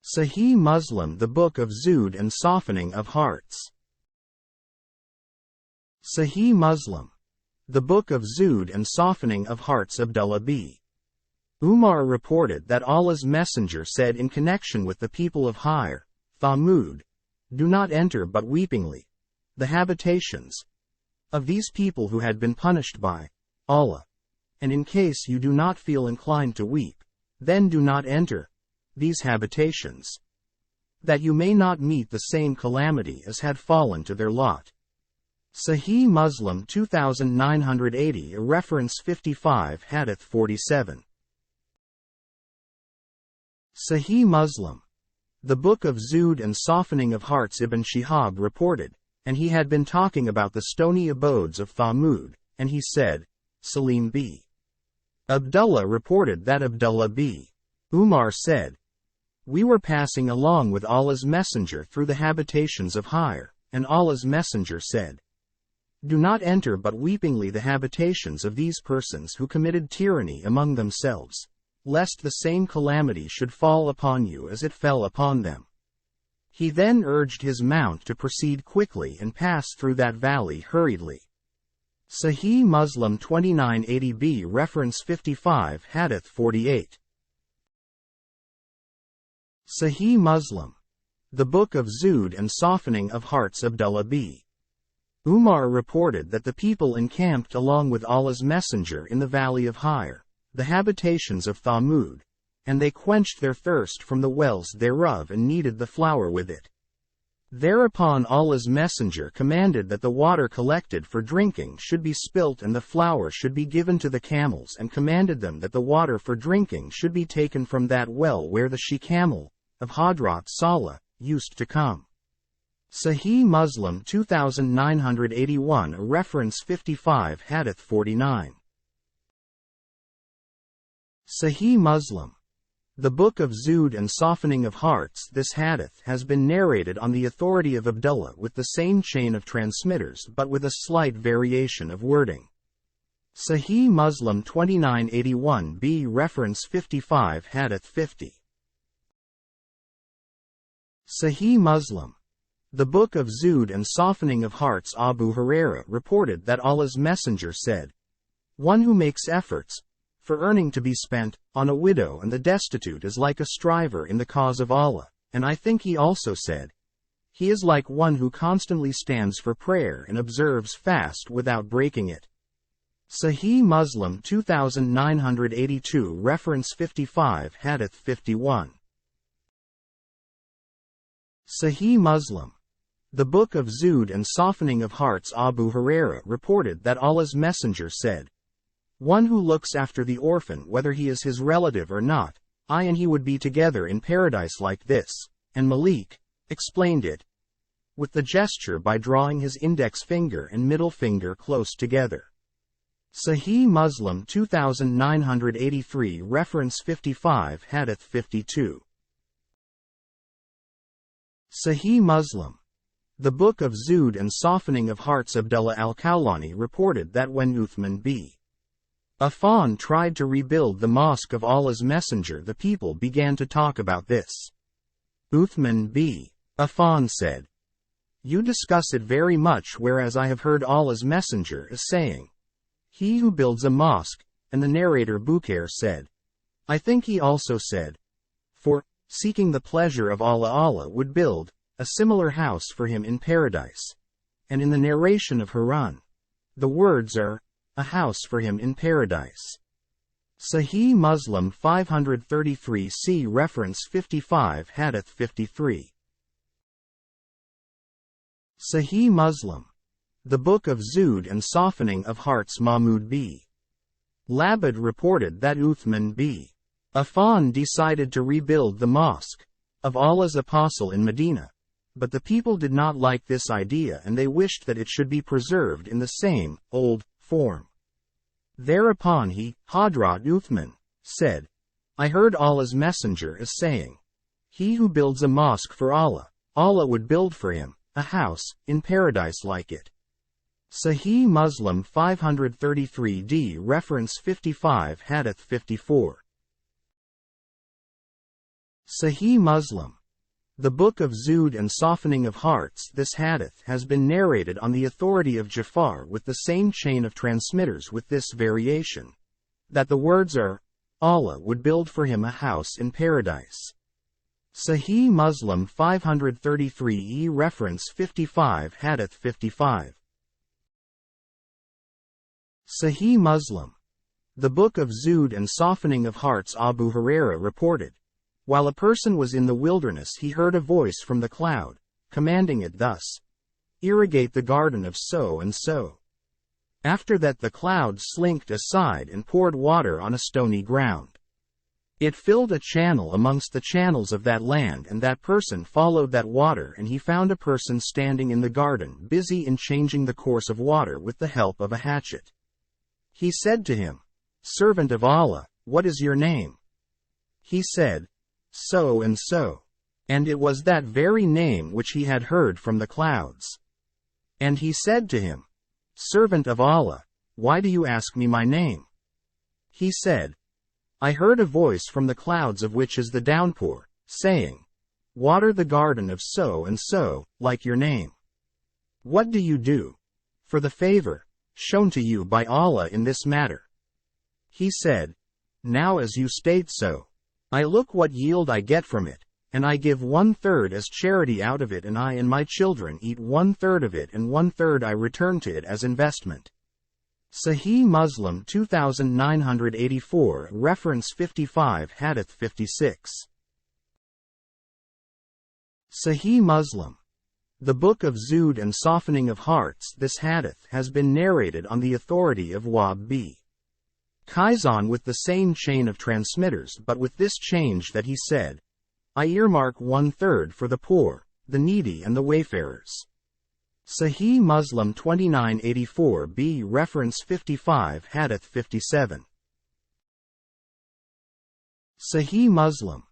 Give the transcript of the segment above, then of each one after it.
Sahih Muslim, the Book of Zuhd and Softening of Hearts. Sahih Muslim, the Book of Zuhd and Softening of Hearts. Abdullah b. Umar reported that Allah's Messenger said in connection with the people of Hijr, Thamud, "Do not enter but weepingly the habitations of these people who had been punished by Allah. And in case you do not feel inclined to weep, then do not enter these habitations, that you may not meet the same calamity as had fallen to their lot." Sahih Muslim 2980, reference 55, Hadith 47. Sahih Muslim, the Book of Zuhd and Softening of Hearts. Ibn Shihab reported, and he had been talking about the stony abodes of Thamud, and he said, Salim b. Abdullah reported that Abdullah b. Umar said, "We were passing along with Allah's Messenger through the habitations of Hijr, and Allah's Messenger said, 'Do not enter but weepingly the habitations of these persons who committed tyranny among themselves, lest the same calamity should fall upon you as it fell upon them.' He then urged his mount to proceed quickly and pass through that valley hurriedly." Sahih Muslim 2980b, reference 55, Hadith 48. Sahih Muslim, the Book of Zuhd and Softening of Hearts. Abdullah b. Umar reported that the people encamped along with Allah's Messenger in the valley of Hijr, the habitations of Thamud, and they quenched their thirst from the wells thereof and kneaded the flour with it. Thereupon Allah's Messenger commanded that the water collected for drinking should be spilt and the flour should be given to the camels, and commanded them that the water for drinking should be taken from that well where the she-camel of Hadrat Salah used to come. Sahih Muslim 2981, reference 55, Hadith 49. Sahih Muslim, the Book of Zuhd and Softening of Hearts. This hadith has been narrated on the authority of Abdullah with the same chain of transmitters but with a slight variation of wording. Sahih Muslim 2981b, reference 55, Hadith 50. Sahih Muslim, the Book of Zuhd and Softening of Hearts. Abu Hurairah reported that Allah's Messenger said, "One who makes efforts for earning to be spent on a widow and the destitute is like a striver in the cause of Allah," and I think he also said, "He is like one who constantly stands for prayer and observes fast without breaking it." Sahih Muslim 2982, reference 55, Hadith 51. Sahih Muslim, the Book of Zuhd and Softening of Hearts. Abu Hurairah reported that Allah's Messenger said, "One who looks after the orphan, whether he is his relative or not, I and he would be together in paradise like this," and Malik explained it with the gesture by drawing his index finger and middle finger close together. Sahih Muslim 2983, reference 55, Hadith 52. Sahih Muslim, the Book of Zuhd and Softening of Hearts. Abdullah al-Kawlani reported that when Uthman b. Affan tried to rebuild the mosque of Allah's Messenger, the people began to talk about this. Uthman b. Affan said, "You discuss it very much, whereas I have heard Allah's Messenger is saying, 'He who builds a mosque,'" and the narrator Bukair said, "I think he also said, 'For seeking the pleasure of Allah, Allah would build a similar house for him in paradise.'" And in the narration of Harun, the words are, "a house for him in paradise." Sahih Muslim 533c, reference 55, Hadith 53. Sahih Muslim, the Book of Zuhd and Softening of Hearts. Mahmud b. Labid reported that Uthman b. Affan decided to rebuild the mosque of Allah's Apostle in Medina, but the people did not like this idea and they wished that it should be preserved in the same old form. Thereupon he, Hadrat Uthman, said, "I heard Allah's Messenger is saying, 'He who builds a mosque for Allah, Allah would build for him a house in paradise like it.'" Sahih Muslim 533d, reference 55, Hadith 54. Sahih Muslim. The Book of Zuhd and Softening of Hearts. This hadith has been narrated on the authority of Jafar with the same chain of transmitters with this variation, that the words are, Allah would build for him a house in paradise. Sahih Muslim 533e reference 55 Hadith 55. Sahih Muslim. The Book of Zuhd and Softening of Hearts. Abu Hurairah reported, while a person was in the wilderness he heard a voice from the cloud, commanding it thus, irrigate the garden of so and so. After that the cloud slinked aside and poured water on a stony ground. It filled a channel amongst the channels of that land, and that person followed that water, and he found a person standing in the garden busy in changing the course of water with the help of a hatchet. He said to him, Servant of Allah, what is your name? He said, So and so. And it was that very name which he had heard from the clouds. And he said to him, Servant of Allah, why do you ask me my name? He said, I heard a voice from the clouds of which is the downpour, saying, Water the garden of so and so, like your name. What do you do for the favor shown to you by Allah in this matter? He said, Now as you state so, I look what yield I get from it, and I give 1/3 as charity out of it, and I and my children eat 1/3 of it, and 1/3 I return to it as investment. Sahih Muslim 2984 reference 55 Hadith 56. Sahih Muslim. The Book of Zuhd and Softening of Hearts. This hadith has been narrated on the authority of Wahb b. Kaysan with the same chain of transmitters, but with this change that he said, I earmark 1/3 for the poor, the needy and the wayfarers. Sahih Muslim 2984b reference 55 Hadith 57. Sahih Muslim.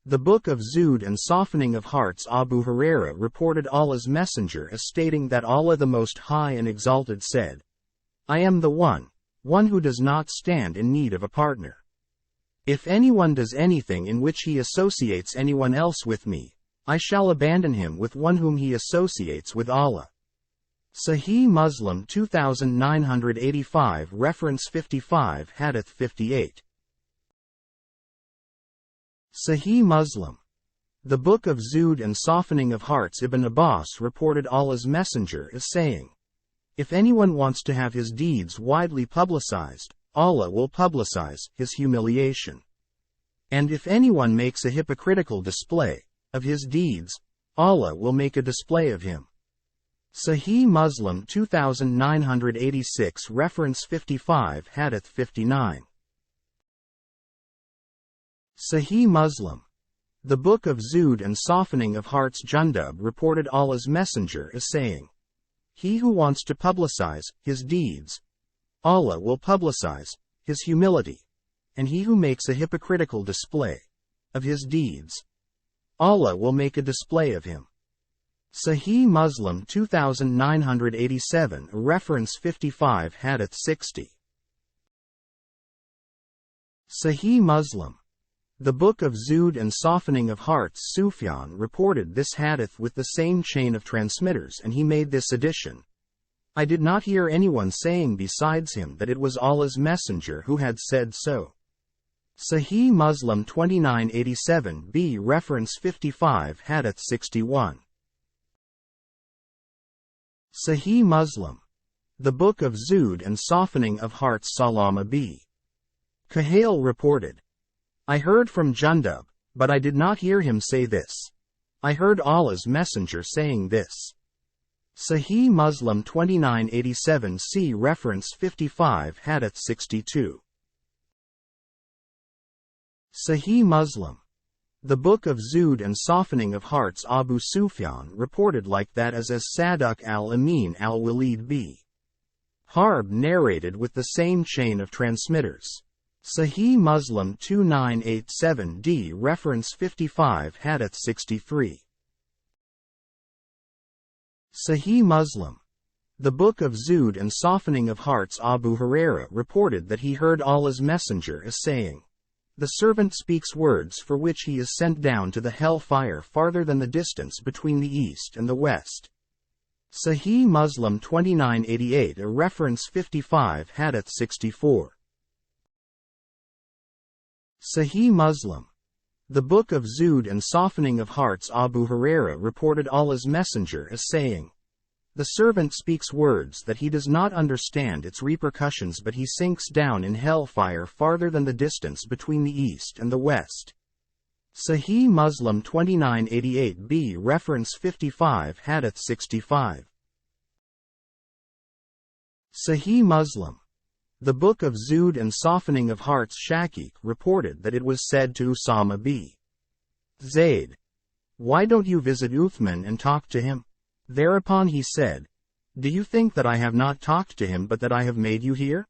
The Book of Zuhd and Softening of Hearts. Abu Hurairah reported Allah's Messenger as stating that Allah the Most High and Exalted said, I am the one who does not stand in need of a partner. If anyone does anything in which he associates anyone else with me, I shall abandon him with one whom he associates with Allah. Sahih Muslim 2985 reference 55 Hadith 58. Sahih Muslim. The Book of Zuhd and Softening of Hearts. Ibn Abbas reported Allah's Messenger as saying, If anyone wants to have his deeds widely publicized, Allah will publicize his humiliation. And if anyone makes a hypocritical display of his deeds, Allah will make a display of him. Sahih Muslim 2986 reference 55 Hadith 59. Sahih Muslim. The Book of Zuhd and Softening of Hearts. Jundub reported Allah's Messenger as saying, He who wants to publicize his deeds, Allah will publicize his humility, and he who makes a hypocritical display of his deeds, Allah will make a display of him. Sahih Muslim 2987 reference 55 Hadith 60. Sahih Muslim. The Book of Zuhd and Softening of Hearts. Sufyan reported this hadith with the same chain of transmitters, and he made this addition, I did not hear anyone saying besides him that it was Allah's Messenger who had said so. Sahih Muslim 2987b reference 55 Hadith 61. Sahih Muslim. The Book of Zuhd and Softening of Hearts. Salama b. Kahale reported, I heard from Jundub, but I did not hear him say this. I heard Allah's Messenger saying this. Sahih Muslim 2987c reference 55 Hadith 62. Sahih Muslim. The Book of Zuhd and Softening of Hearts. Abu Sufyan reported like that as Sadaq al-Amin al-Walid b. Harb narrated with the same chain of transmitters. Sahih Muslim 2987d reference 55 Hadith 63. Sahih Muslim. The Book of Zuhd and Softening of Hearts. Abu Hurairah reported that he heard Allah's Messenger as saying, The servant speaks words for which he is sent down to the hell fire farther than the distance between the east and the west. Sahih Muslim 2988, a reference 55, Hadith 64. Sahih Muslim. The Book of Zuhd and Softening of Hearts. Abu Huraira reported Allah's Messenger as saying, "The servant speaks words that he does not understand its repercussions, but he sinks down in hellfire farther than the distance between the east and the west." Sahih Muslim 2988b, reference 55, Hadith 65. Sahih Muslim. The Book of Zuhd and Softening of Hearts. Shaqiq reported that it was said to Usama b. Zayd, "Why don't you visit Uthman and talk to him?" Thereupon he said, "Do you think that I have not talked to him but that I have made you hear?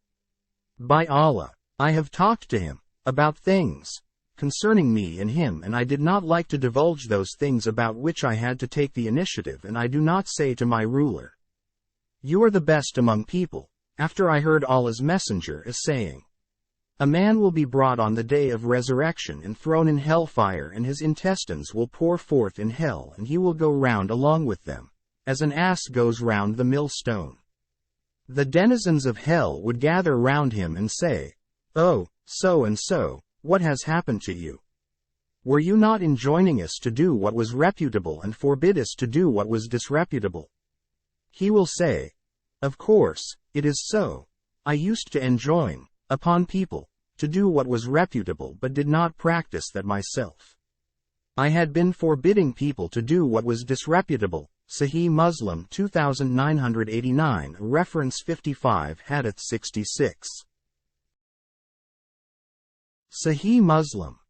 By Allah, I have talked to him about things concerning me and him, and I did not like to divulge those things about which I had to take the initiative, and I do not say to my ruler, 'You are the best among people,' after I heard Allah's Messenger as saying, 'A man will be brought on the day of resurrection and thrown in hellfire, and his intestines will pour forth in hell, and he will go round along with them, as an ass goes round the millstone. The denizens of hell would gather round him and say, "Oh, so and so, what has happened to you? Were you not enjoining us to do what was reputable and forbid us to do what was disreputable?" He will say, "Of course, it is so. I used to enjoin upon people to do what was reputable but did not practice that myself. I had been forbidding people to do what was disreputable." Sahih Muslim 2989, reference 55, Hadith 66. Sahih Muslim.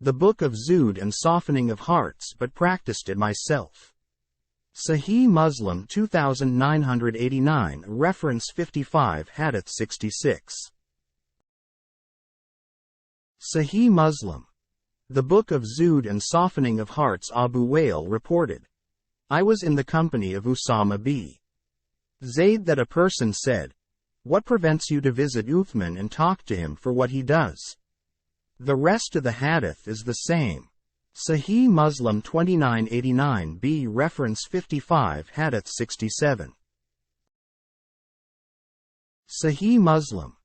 The Book of Zuhd and Softening of Hearts, but practiced it myself. Sahih Muslim 2989, reference 55, Hadith 66. Sahih Muslim. The Book of Zuhd and Softening of Hearts. Abu Wail reported, "I was in the company of Usama b. Zayd that a person said, 'What prevents you to visit Uthman and talk to him for what he does?' The rest of the hadith is the same. Sahih Muslim 2989b, reference 55, Hadith 67. Sahih Muslim.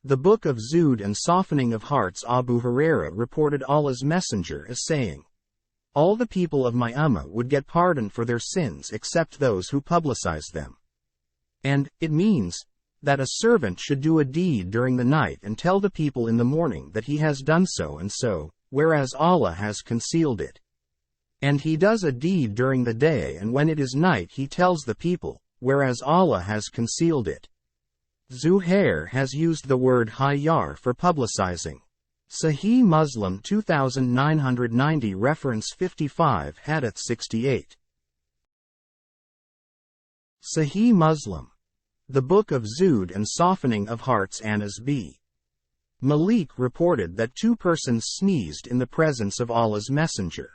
The Book of Zuhd and Softening of Hearts. Abu Huraira reported Allah's Messenger as saying, "All the people of my ummah would get pardon for their sins except those who publicize them." And it means that a servant should do a deed during the night and tell the people in the morning that he has done so and so, whereas Allah has concealed it. And he does a deed during the day, and when it is night he tells the people, whereas Allah has concealed it. Zuhair has used the word hayyar for publicizing. Sahih Muslim 2990, reference 55, Hadith 68. Sahih Muslim. The Book of Zuhd and Softening of Hearts. Anas b. Malik reported that two persons sneezed in the presence of Allah's Messenger.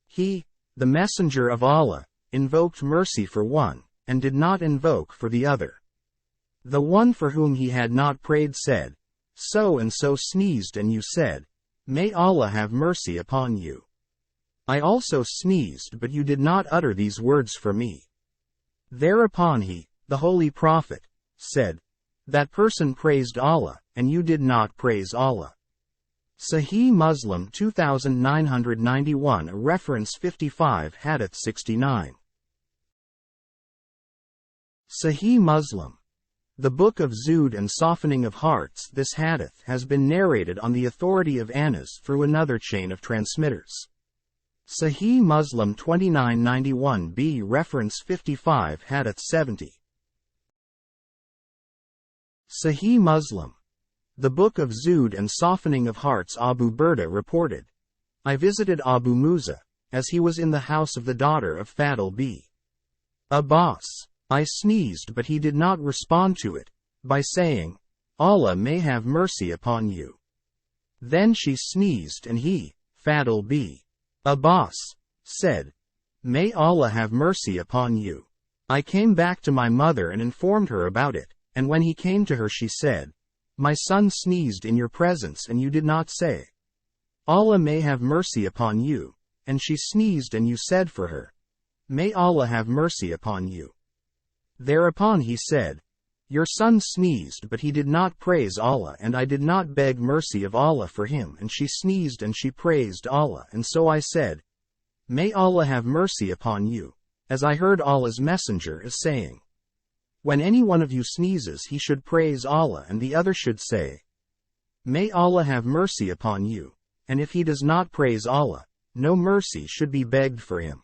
He, the Messenger of Allah, invoked mercy for one, and did not invoke for the other. The one for whom he had not prayed said, "So and so sneezed, and you said, 'May Allah have mercy upon you.' I also sneezed, but you did not utter these words for me." Thereupon he, the Holy Prophet, said, "That person praised Allah, and you did not praise Allah." Sahih Muslim 2991, reference 55, Hadith 69. Sahih Muslim. The Book of Zuhd and Softening of Hearts. This hadith has been narrated on the authority of Anas through another chain of transmitters. Sahih Muslim 2991b, reference 55, Hadith 70. Sahih Muslim. The Book of Zuhd and Softening of Hearts. Abu Burda reported, "I visited Abu Musa, as he was in the house of the daughter of Fadl b. Abbas. I sneezed, but he did not respond to it, by saying, 'Allah may have mercy upon you.' Then she sneezed, and he, Fadl b. Abbas, said, 'May Allah have mercy upon you.' I came back to my mother and informed her about it, and when he came to her she said, My son sneezed in your presence and you did not say, Allah may have mercy upon you, and she sneezed and you said for her, May Allah have mercy upon you. Thereupon he said, Your son sneezed but he did not praise Allah and I did not beg mercy of Allah for him, and she sneezed and she praised Allah, and so I said, May Allah have mercy upon you, as I heard Allah's Messenger as saying, When any one of you sneezes he should praise Allah and the other should say, May Allah have mercy upon you, and if he does not praise Allah, no mercy should be begged for him.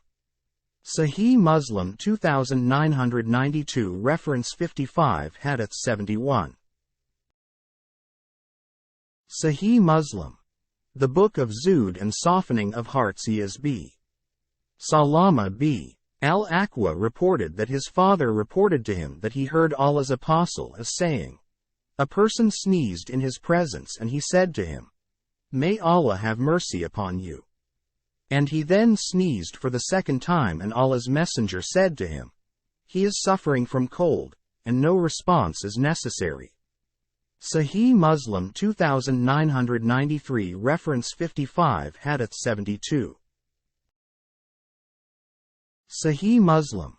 Sahih Muslim 2992 Reference 55 Hadith 71. Sahih Muslim. The Book of Zuhd and Softening of Hearts. ESB. Salama b. Al-Aqwa reported that his father reported to him that he heard Allah's Apostle as saying, A person sneezed in his presence and he said to him, May Allah have mercy upon you. And he then sneezed for the second time and Allah's Messenger said to him, He is suffering from cold, and no response is necessary. Sahih Muslim 2993 Reference 55 Hadith 72. Sahih Muslim.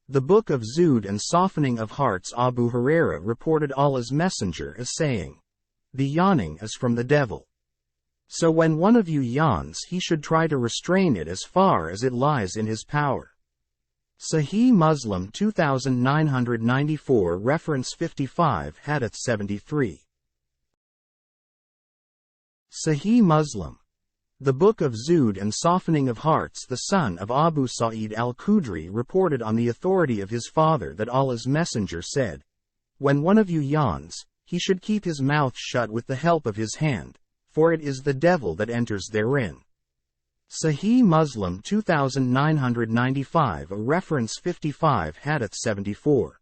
The Book of Zuhd and Softening of Hearts. Abu Huraira reported Allah's Messenger as saying, The yawning is from the devil. So when one of you yawns he should try to restrain it as far as it lies in his power. Sahih Muslim 2994 Reference 55 Hadith 73. Sahih Muslim. The Book of Zuhd and Softening of Hearts. The son of Abu Sa'id al-Khudri reported on the authority of his father that Allah's Messenger said, When one of you yawns, he should keep his mouth shut with the help of his hand, for it is the devil that enters therein. Sahih Muslim 2995 Reference 55 Hadith 74.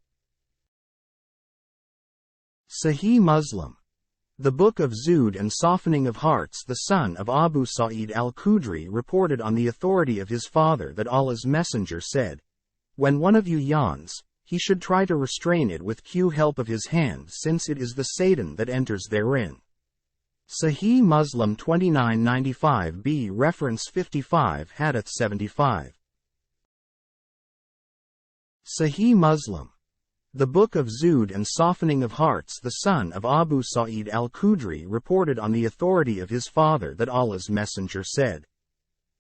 Sahih Muslim. The Book of Zuhd and Softening of Hearts. The son of Abu Sa'id al-Khudri reported on the authority of his father that Allah's Messenger said, When one of you yawns, he should try to restrain it with help of his hand, since it is the Satan that enters therein. Sahih Muslim 2995b Reference 55 Hadith 75. Sahih Muslim. The Book of Zuhd and Softening of Hearts. The son of Abu Sa'id al-Khudri reported on the authority of his father that Allah's Messenger said,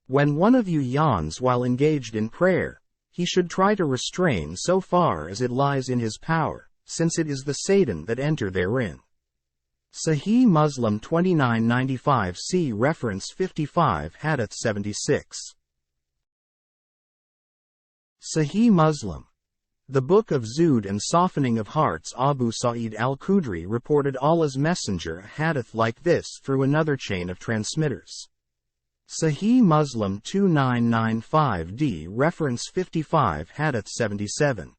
When one of you yawns while engaged in prayer, he should try to restrain so far as it lies in his power, since it is the Satan that enter therein. Sahih Muslim 2995 c. Reference 55 Hadith 76. Sahih Muslim. The Book of Zuhd and Softening of Hearts. Abu Sa'id al-Khudri reported Allah's Messenger a hadith like this through another chain of transmitters. Sahih Muslim 2995d Reference 55 Hadith 77.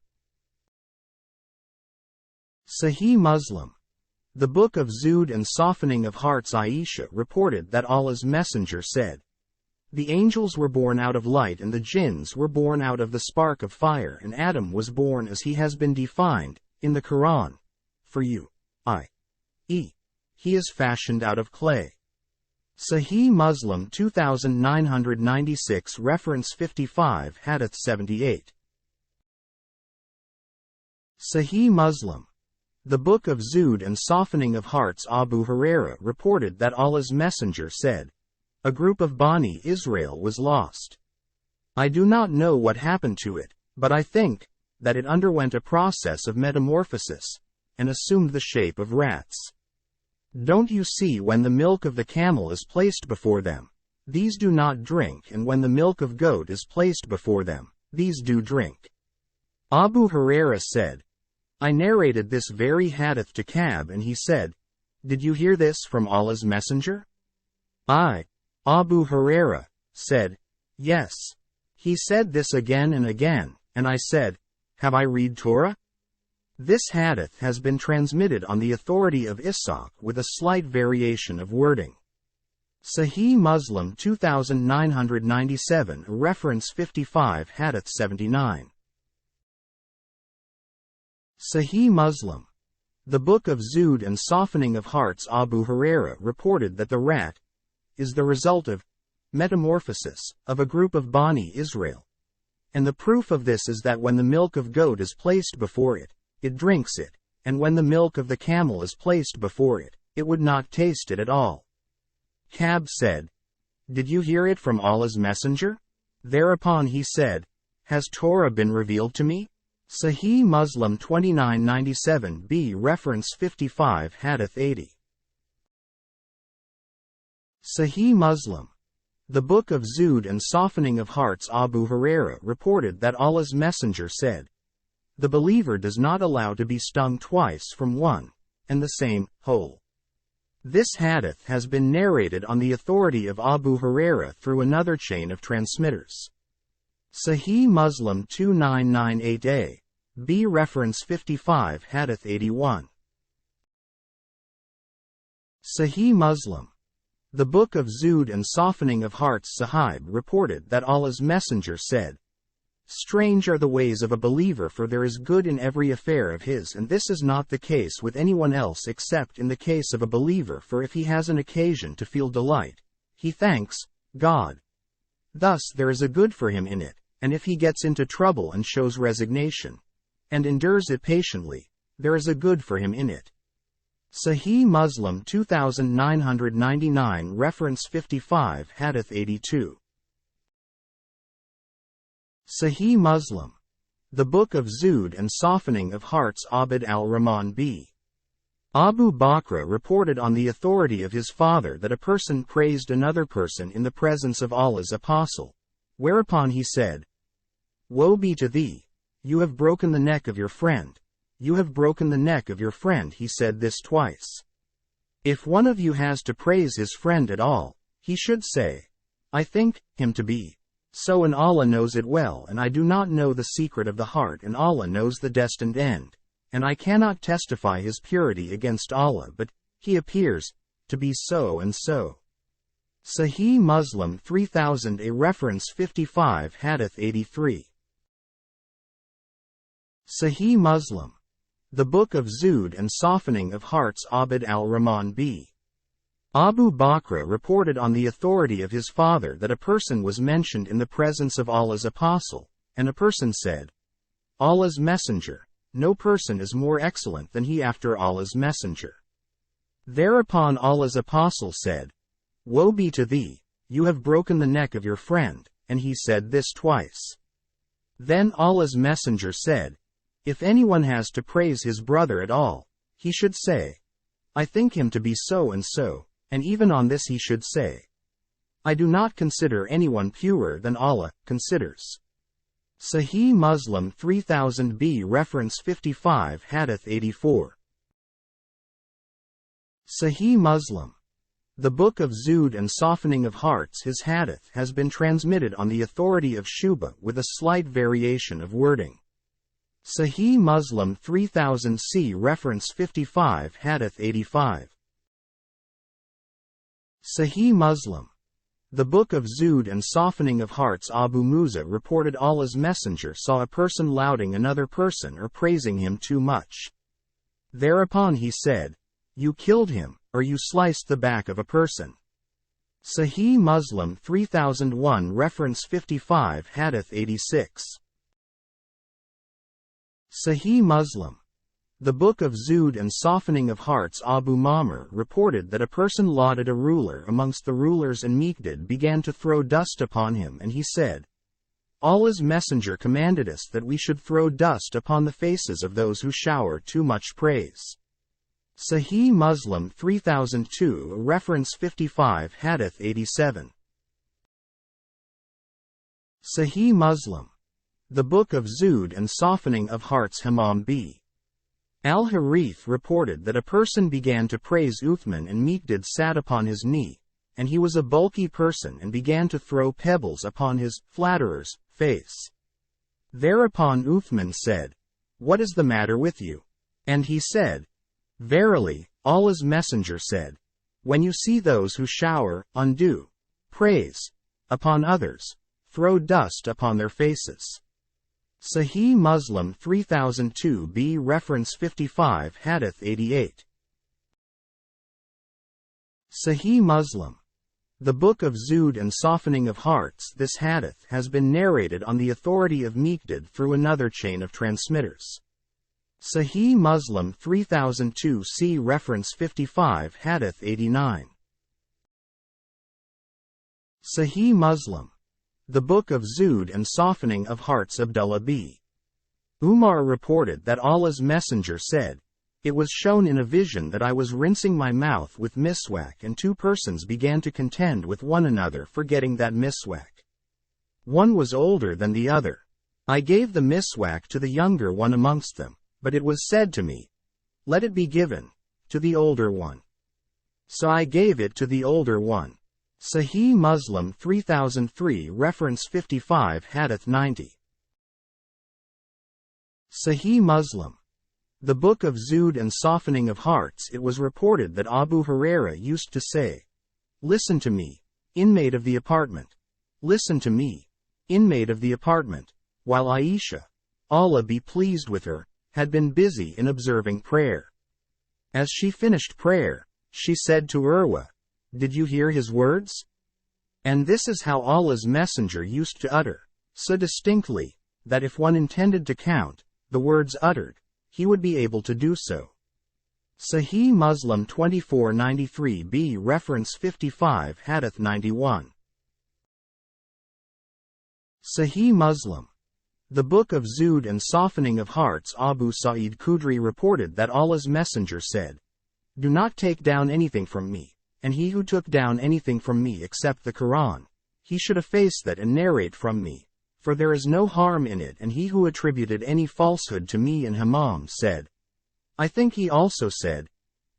Sahih Muslim. The Book of Zuhd and Softening of Hearts. Aisha reported that Allah's Messenger said, The angels were born out of light and the jinns were born out of the spark of fire, and Adam was born as he has been defined in the Quran. For you, i.e., he is fashioned out of clay. Sahih Muslim 2996 Reference 55 Hadith 78. Sahih Muslim. The Book of Zuhd and Softening of Hearts. Abu Huraira reported that Allah's Messenger said, A group of Bani Israel was lost. I do not know what happened to it, but I think that it underwent a process of metamorphosis and assumed the shape of rats. Don't you see, when the milk of the camel is placed before them, these do not drink, and when the milk of goat is placed before them, these do drink. Abu Huraira said, I narrated this very hadith to Ka'b and he said, Did you hear this from Allah's Messenger? I, Abu Huraira, said, Yes. He said this again and again, and I said, Have I read Torah? This hadith has been transmitted on the authority of Ishaq with a slight variation of wording. Sahih Muslim 2997 Reference 55 Hadith 79. Sahih Muslim. The Book of Zuhd and Softening of Hearts. Abu Huraira reported that the rat is the result of metamorphosis of a group of Bani Israel. And the proof of this is that when the milk of goat is placed before it, it drinks it, and when the milk of the camel is placed before it, it would not taste it at all. Ka'b said, "Did you hear it from Allah's Messenger?" Thereupon he said, "Has Torah been revealed to me?" Sahih Muslim 2997b reference 55 Hadith 80. Sahih Muslim. The Book of Zuhd and Softening of Hearts. Abu Huraira reported that Allah's Messenger said, "The believer does not allow to be stung twice from one and the same hole." This hadith has been narrated on the authority of Abu Huraira through another chain of transmitters. Sahih Muslim 2998a, b reference 55 Hadith 81. Sahih Muslim. The Book of Zuhd and Softening of Hearts. Sahih reported that Allah's Messenger said, "Strange are the ways of a believer, for there is good in every affair of his, and this is not the case with anyone else except in the case of a believer, for if he has an occasion to feel delight, he thanks God. Thus there is a good for him in it, and if he gets into trouble and shows resignation, and endures it patiently, there is a good for him in it." Sahih Muslim 2999 reference 55 Hadith 82. Sahih Muslim. The Book of Zuhd and Softening of Hearts. Abd al-Rahman b. Abu Bakr reported on the authority of his father that a person praised another person in the presence of Allah's apostle, whereupon he said, "Woe be to thee! You have broken the neck of your friend. You have broken the neck of your friend." He said this twice. If one of you has to praise his friend at all, he should say, "I think him to be so, and Allah knows it well, and I do not know the secret of the heart, and Allah knows the destined end, and I cannot testify his purity against Allah, but he appears to be so and so." Sahih Muslim 3000 a reference 55 Hadith 83. Sahih Muslim. The Book of Zuhd and Softening of Hearts. Abd al-Rahman b. Abu Bakr reported on the authority of his father that a person was mentioned in the presence of Allah's apostle, and a person said, "Allah's Messenger, no person is more excellent than he after Allah's Messenger." Thereupon Allah's apostle said, "Woe be to thee, you have broken the neck of your friend," and he said this twice. Then Allah's Messenger said, "If anyone has to praise his brother at all, he should say, 'I think him to be so and so,' and even on this he should say, 'I do not consider anyone purer than Allah considers.'" Sahih Muslim 3000b reference 55 Hadith 84. Sahih Muslim. The Book of Zuhd and Softening of Hearts. His hadith has been transmitted on the authority of Shuba with a slight variation of wording. Sahih Muslim 3000c reference 55 Hadith 85. Sahih Muslim. The Book of Zuhd and Softening of Hearts. Abu Musa reported Allah's Messenger saw a person lauding another person or praising him too much. Thereupon he said, "You killed him, or you sliced the back of a person." Sahih Muslim 3001 reference 55 Hadith 86. Sahih Muslim. The Book of Zuhd and Softening of Hearts. Abu Ma'mar reported that a person lauded a ruler amongst the rulers, and Miqdad began to throw dust upon him, and he said, "Allah's Messenger commanded us that we should throw dust upon the faces of those who shower too much praise." Sahih Muslim 3002 reference 55 Hadith 87. Sahih Muslim. The Book of Zuhd and Softening of Hearts. Hammam b. Al-Harith reported that a person began to praise Uthman, and Miqdad sat upon his knee, and he was a bulky person, and began to throw pebbles upon his flatterer's face. Thereupon Uthman said, "What is the matter with you?" And he said, "Verily, Allah's Messenger said, when you see those who shower undue praise upon others, throw dust upon their faces." Sahih Muslim 3002b Reference 55 Hadith 88. Sahih Muslim. The Book of Zuhd and Softening of Hearts. This hadith has been narrated on the authority of Zuhd through another chain of transmitters. Sahih Muslim 3002 see Reference 55 Hadith 89. Sahih Muslim. The Book of Zuhd and Softening of Hearts. Abdullah b. Umar reported that Allah's Messenger said, "It was shown in a vision that I was rinsing my mouth with miswak and two persons began to contend with one another for getting that miswak. One was older than the other. I gave the miswak to the younger one amongst them, but it was said to me, 'Let it be given to the older one.' So I gave it to the older one." Sahih Muslim 3003 Reference 55 Hadith 90. Sahih Muslim. The Book of Zuhd and Softening of Hearts. It was reported that Abu Huraira used to say, "Listen to me, inmate of the apartment. Listen to me, inmate of the apartment," while Aisha, Allah be pleased with her, had been busy in observing prayer. As she finished prayer, she said to Urwa, "Did you hear his words?" And this is how Allah's Messenger used to utter, so distinctly, that if one intended to count the words uttered, he would be able to do so. Sahih Muslim 2493b Reference 55 Hadith 91. Sahih Muslim. The Book of Zuhd and Softening of Hearts. Abu Sa'id Khudri reported that Allah's Messenger said, "Do not take down anything from me, and he who took down anything from me except the Quran, he should efface that and narrate from me, for there is no harm in it, and he who attributed any falsehood to me and Hammam said, I think he also said,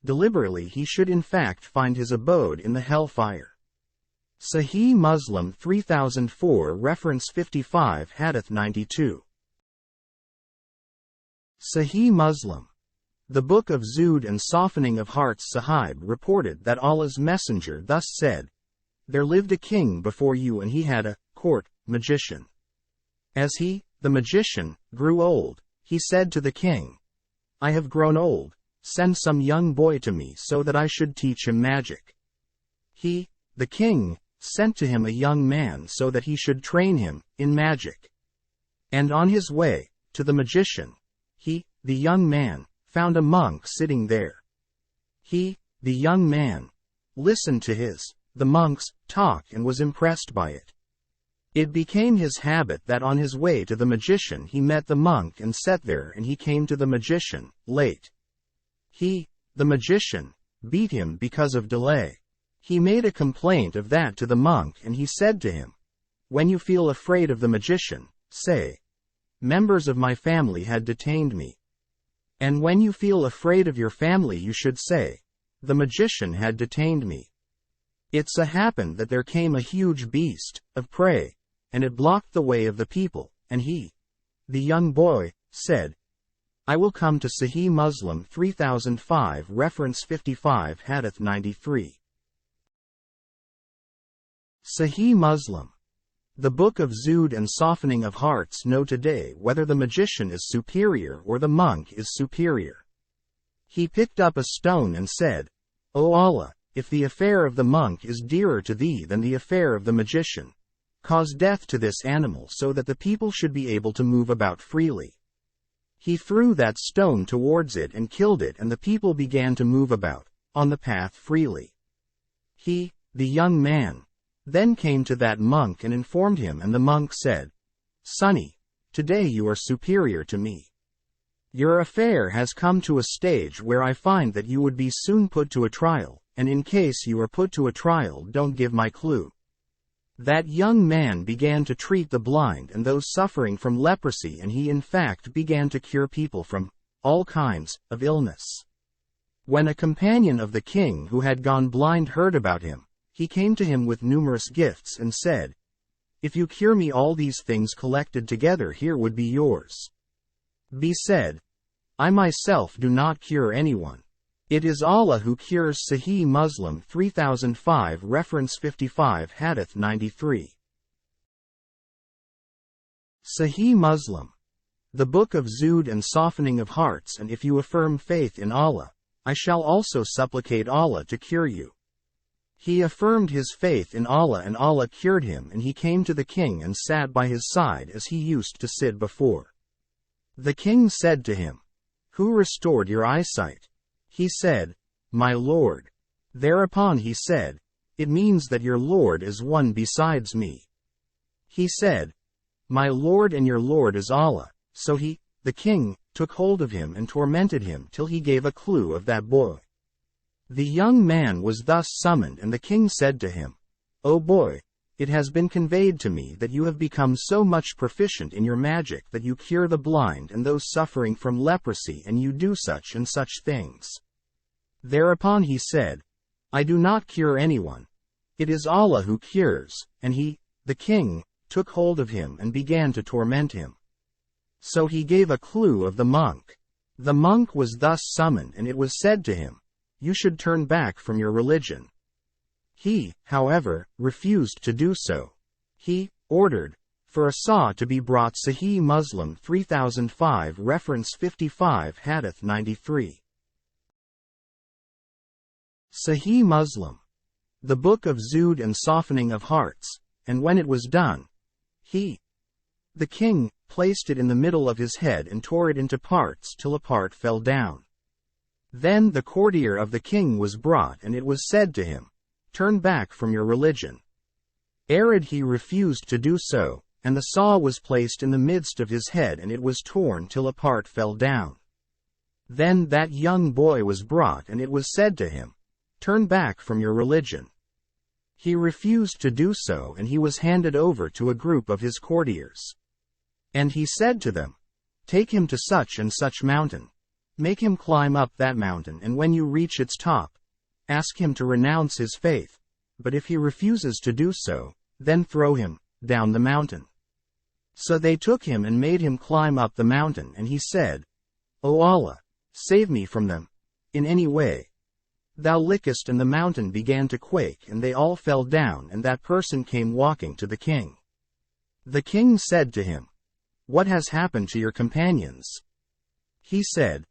deliberately he should in fact find his abode in the hellfire." Sahih Muslim 3004 Reference 55 Hadith 92. Sahih Muslim. The Book of Zuhd and Softening of Hearts. Sahib reported that Allah's Messenger thus said, "There lived a king before you and he had a court magician. As he, the magician, grew old, he said to the king, 'I have grown old, send some young boy to me so that I should teach him magic.' He, the king, sent to him a young man so that he should train him in magic. And on his way to the magician, he, the young man, found a monk sitting there. He, the young man, listened to the monk's talk and was impressed by it. It became his habit that on his way to the magician he met the monk and sat there, and he came to the magician late. He, the magician, beat him because of delay. He made a complaint of that to the monk, and he said to him, 'When you feel afraid of the magician, say, members of my family had detained me. And when you feel afraid of your family you should say, the magician had detained me.' It so happened that there came a huge beast of prey, and it blocked the way of the people, and he, the young boy, said, 'I will come to.' Sahih Muslim 3005 Reference 55 Hadith 93. Sahih Muslim. The Book of Zuhd and Softening of Hearts. Know today whether the magician is superior or the monk is superior. He picked up a stone and said, "O Allah, if the affair of the monk is dearer to thee than the affair of the magician, cause death to this animal so that the people should be able to move about freely." He threw that stone towards it and killed it, and the people began to move about on the path freely. He, the young man, then came to that monk and informed him, and the monk said, "Sonny, today you are superior to me. Your affair has come to a stage where I find that you would be soon put to a trial, and in case you are put to a trial, don't give my clue." That young man began to treat the blind and those suffering from leprosy, and he in fact began to cure people from all kinds of illness. When a companion of the king who had gone blind heard about him, he came to him with numerous gifts and said, "If you cure me all these things collected together here would be yours." Be said, "I myself do not cure anyone. It is Allah who cures." Sahih Muslim 3005 Reference 55 Hadith 93. Sahih Muslim. the book of Zuhd and softening of hearts, and if you affirm faith in Allah, I shall also supplicate Allah to cure you. He affirmed his faith in Allah and Allah cured him, and he came to the king and sat by his side as he used to sit before. The king said to him, "Who restored your eyesight?" He said, "My Lord." Thereupon he said, "It means that your Lord is one besides me." He said, "My Lord and your Lord is Allah." So he, the king, took hold of him and tormented him till he gave a clue of that boy. The young man was thus summoned, and the king said to him, "O boy, it has been conveyed to me that you have become so much proficient in your magic that you cure the blind and those suffering from leprosy, and you do such and such things." Thereupon he said, "I do not cure anyone. It is Allah who cures," and he, the king, took hold of him and began to torment him. So he gave a clue of the monk. The monk was thus summoned, and it was said to him, "You should turn back from your religion." He, however, refused to do so. He ordered for a saw to be brought. Sahih Muslim 3005 reference 55 Hadith 93. Sahih Muslim, the book of Zuhd and softening of hearts, and when it was done, he, the king, placed it in the middle of his head and tore it into parts till a part fell down. Then the courtier of the king was brought, and it was said to him, "Turn back from your religion." Arid he refused to do so, and the saw was placed in the midst of his head, and it was torn till a part fell down. Then that young boy was brought, and it was said to him, "Turn back from your religion." He refused to do so, and he was handed over to a group of his courtiers. And he said to them, "Take him to such and such mountain. Make him climb up that mountain, and when you reach its top, ask him to renounce his faith, but if he refuses to do so, then throw him down the mountain." So they took him and made him climb up the mountain, and he said, "O Allah, save me from them, in any way. Thou lickest," and the mountain began to quake, and they all fell down, and that person came walking to the king. The king said to him, "What has happened to your companions?" He said,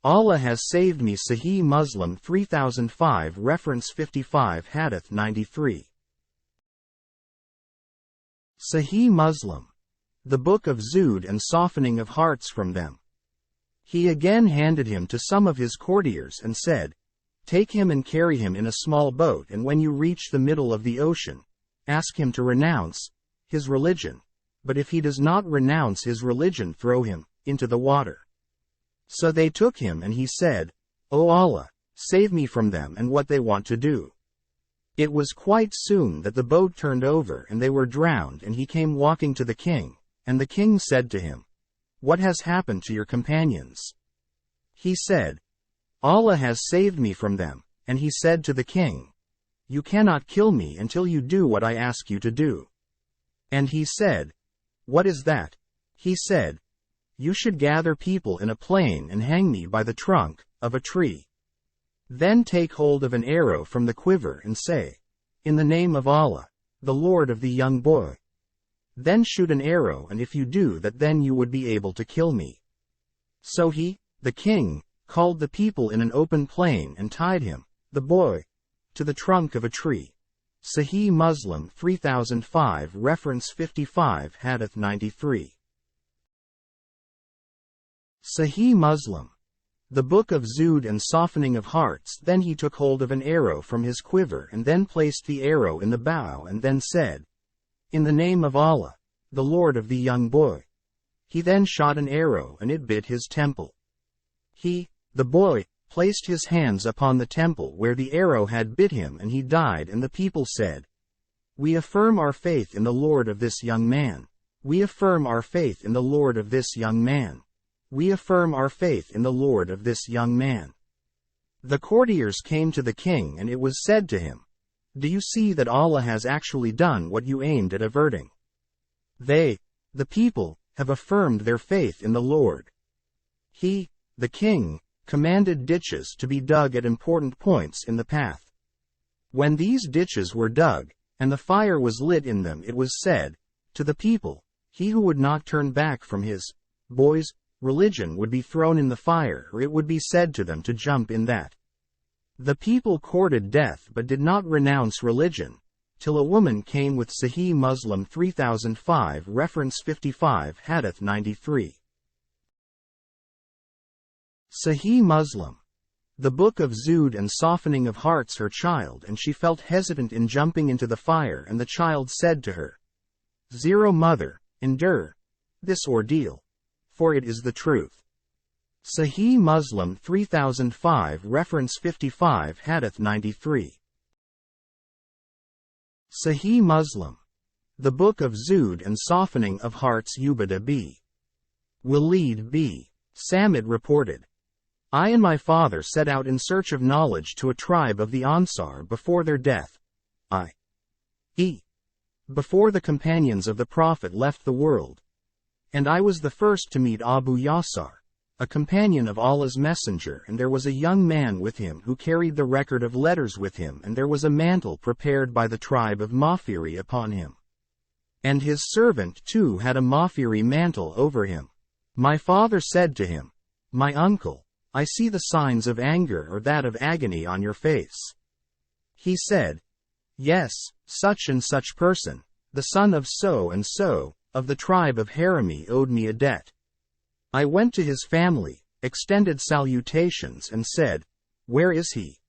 "Allah has saved me." Sahih Muslim 3005 reference 55 Hadith 93. Sahih Muslim, the book of Zuhd and softening of hearts from them. He again handed him to some of his courtiers and said, "Take him and carry him in a small boat, and when you reach the middle of the ocean, ask him to renounce his religion, but if he does not renounce his religion, throw him into the water." So they took him, and he said, "O Allah, save me from them and what they want to do." It was quite soon that the boat turned over and they were drowned, and he came walking to the king, and the king said to him, "What has happened to your companions?" He said, "Allah has saved me from them," and he said to the king, "You cannot kill me until you do what I ask you to do." And he said, "What is that?" He said, "You should gather people in a plain and hang me by the trunk of a tree. Then take hold of an arrow from the quiver and say, 'In the name of Allah, the Lord of the young boy.' Then shoot an arrow, and if you do that, then you would be able to kill me." So he, the king, called the people in an open plain and tied him, the boy, to the trunk of a tree. Sahih Muslim 3005 reference 55 Hadith 93. Sahih Muslim, the book of Zuhd and softening of hearts. Then he took hold of an arrow from his quiver and then placed the arrow in the bow and then said, "In the name of Allah, the Lord of the young boy." He then shot an arrow and it bit his temple. He, the boy, placed his hands upon the temple where the arrow had bit him, and he died, and the people said, "We affirm our faith in the Lord of this young man. We affirm our faith in the Lord of this young man. We affirm our faith in the Lord of this young man." The courtiers came to the king, and it was said to him, "Do you see that Allah has actually done what you aimed at averting? They, the people, have affirmed their faith in the Lord." He, the king, commanded ditches to be dug at important points in the path. When these ditches were dug, and the fire was lit in them, it was said to the people, "He who would not turn back from his boys, religion would be thrown in the fire, or it would be said to them to jump in that. The people courted death but did not renounce religion, till a woman came with Sahih Muslim 3005 reference 55 Hadith 93. Sahih Muslim. The book of Zuhd and softening of hearts. Her child, and she felt hesitant in jumping into the fire, and the child said to her, "Zero mother, endure this ordeal, for it is the truth." Sahih Muslim 3005 reference 55 Hadith 93. Sahih Muslim. The book of Zuhd and softening of hearts. Ubadah b. Walid b. Samit reported, "I and my father set out in search of knowledge to a tribe of the Ansar before their death, i.e., before the companions of the Prophet left the world. And I was the first to meet Abu Yasar, a companion of Allah's Messenger, and there was a young man with him who carried the record of letters with him, and there was a mantle prepared by the tribe of Mafiri upon him. And his servant too had a Mafiri mantle over him. My father said to him, 'My uncle, I see the signs of anger or that of agony on your face.' He said, 'Yes, such and such person, the son of so and so, of the tribe of Harami, owed me a debt. I went to his family, extended salutations, and said, "Where is he?"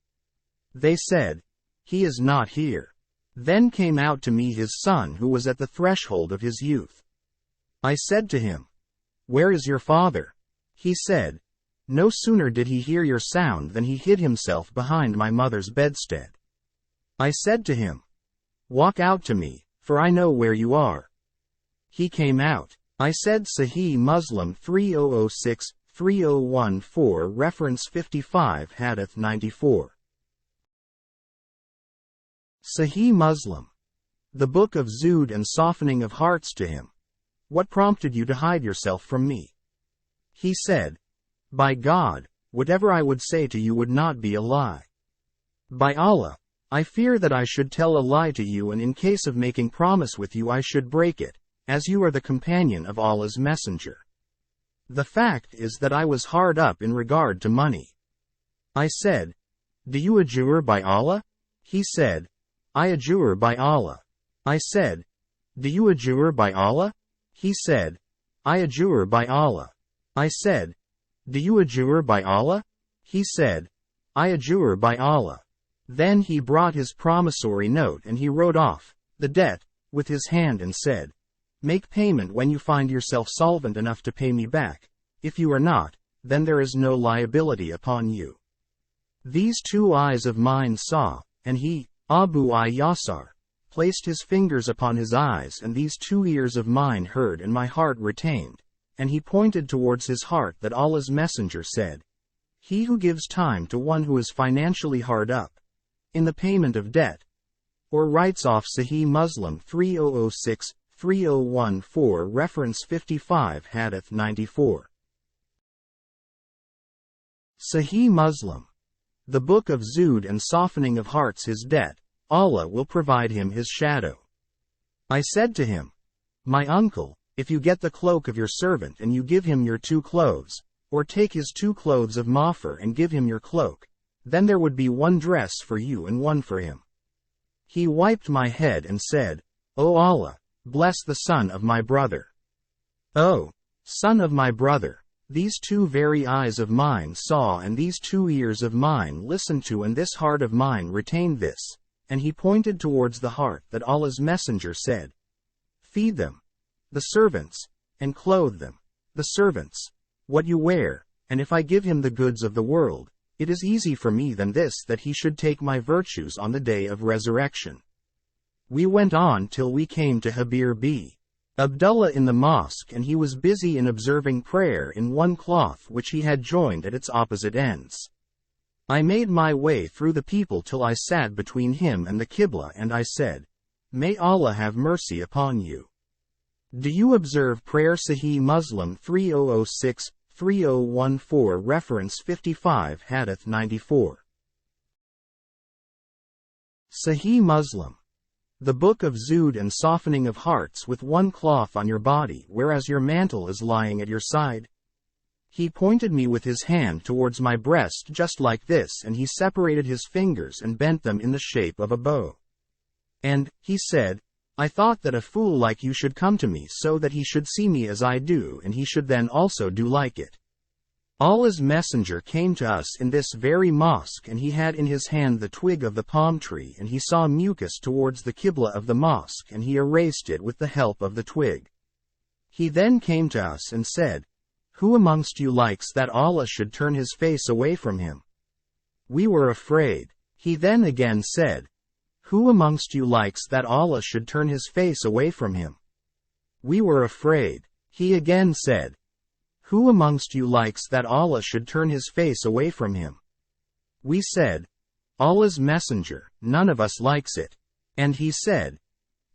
They said, "He is not here." Then came out to me his son, who was at the threshold of his youth. I said to him, "Where is your father?" He said, "No sooner did he hear your sound than he hid himself behind my mother's bedstead." I said to him, "Walk out to me, for I know where you are." He came out. I said Sahih Muslim 3006-3014 reference 55 Hadith 94. Sahih Muslim. The book of Zuhd and softening of hearts. To him, "What prompted you to hide yourself from me?" He said, "By God, whatever I would say to you would not be a lie. By Allah, I fear that I should tell a lie to you, and in case of making promise with you I should break it, as you are the companion of Allah's Messenger. The fact is that I was hard up in regard to money." I said, "Do you adjure by Allah?" He said, "I adjure by Allah." I said, "Do you adjure by Allah?" He said, "I adjure by Allah." I said, "Do you adjure by Allah?" He said, "I adjure by Allah." Then he brought his promissory note and he wrote off the debt with his hand and said, "Make payment when you find yourself solvent enough to pay me back. If you are not, then there is no liability upon you." These two eyes of mine saw, and he, Abu Yasar, placed his fingers upon his eyes, and these two ears of mine heard, and my heart retained. And he pointed towards his heart that Allah's Messenger said, "He who gives time to one who is financially hard up in the payment of debt," or writes off Sahih Muslim 3006-3014 reference 55 Hadith 94. Sahih Muslim. The book of Zuhd and softening of hearts. His debt, Allah will provide him his shadow. I said to him, "My uncle, if you get the cloak of your servant and you give him your 2 clothes, or take his 2 clothes of Mafir and give him your cloak, then there would be 1 dress for you and 1 for him." He wiped my head and said, "O Allah, bless the son of my brother." O son of my brother, these 2 very eyes of mine saw, and these 2 ears of mine listened to, and this heart of mine retained this. And he pointed towards the heart that Allah's Messenger said, "Feed them, the servants, and clothe them, the servants, what you wear, and if I give him the goods of the world, it is easy for me than this that he should take my virtues on the day of resurrection." We went on till we came to Habir b. Abdullah in the mosque, and he was busy in observing prayer in one cloth which he had joined at its opposite ends. I made my way through the people till I sat between him and the Qibla, and I said, "May Allah have mercy upon you. Do you observe prayer?" Sahih Muslim 3006-3014 reference 55 Hadith 94. Sahih Muslim. The book of Zuhd and softening of hearts with one cloth on your body whereas your mantle is lying at your side. He pointed me with his hand towards my breast just like this, and he separated his fingers and bent them in the shape of a bow. And, he said, I thought that a fool like you should come to me so that he should see me as I do and he should then also do like it. Allah's messenger came to us in this very mosque and he had in his hand the twig of the palm tree and he saw mucus towards the Qibla of the mosque and he erased it with the help of the twig. He then came to us and said, Who amongst you likes that Allah should turn his face away from him? We were afraid. He then again said, Who amongst you likes that Allah should turn his face away from him? We were afraid. He again said, Who amongst you likes that Allah should turn his face away from him? We said, Allah's messenger, none of us likes it. And he said,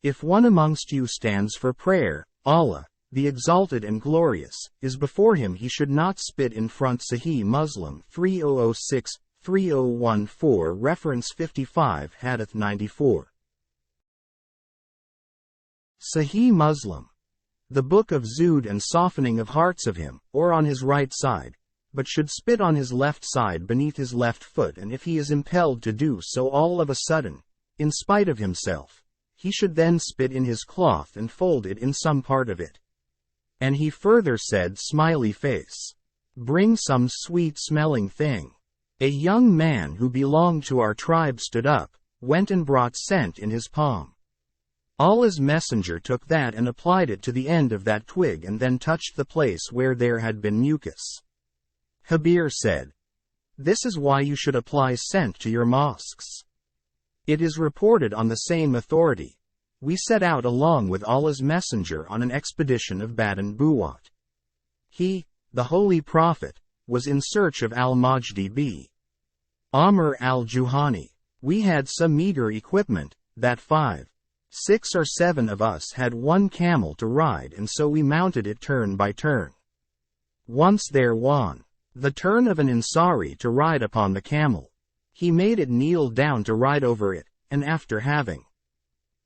If one amongst you stands for prayer, Allah, the exalted and glorious, is before him, he should not spit in front. Sahih Muslim 3006-3014 Reference 55 Hadith 94. Sahih Muslim. The book of Zuhd and softening of hearts of him, or on his right side, but should spit on his left side beneath his left foot, and if he is impelled to do so all of a sudden, in spite of himself, he should then spit in his cloth and fold it in some part of it. And he further said, smiley face, bring some sweet-smelling thing. A young man who belonged to our tribe stood up, went and brought scent in his palm. Allah's messenger took that and applied it to the end of that twig and then touched the place where there had been mucus. Habir said, This is why you should apply scent to your mosques. It is reported on the same authority, we set out along with Allah's messenger on an expedition of Badan Buwat. He, the Holy Prophet, was in search of al-Majdi b. Amr al-Juhani. We had some meager equipment, that 5, 6 or 7 of us had one camel to ride, and so we mounted it turn by turn. Once there won the turn of an Ansari to ride upon the camel. He made it kneel down to ride over it, and after having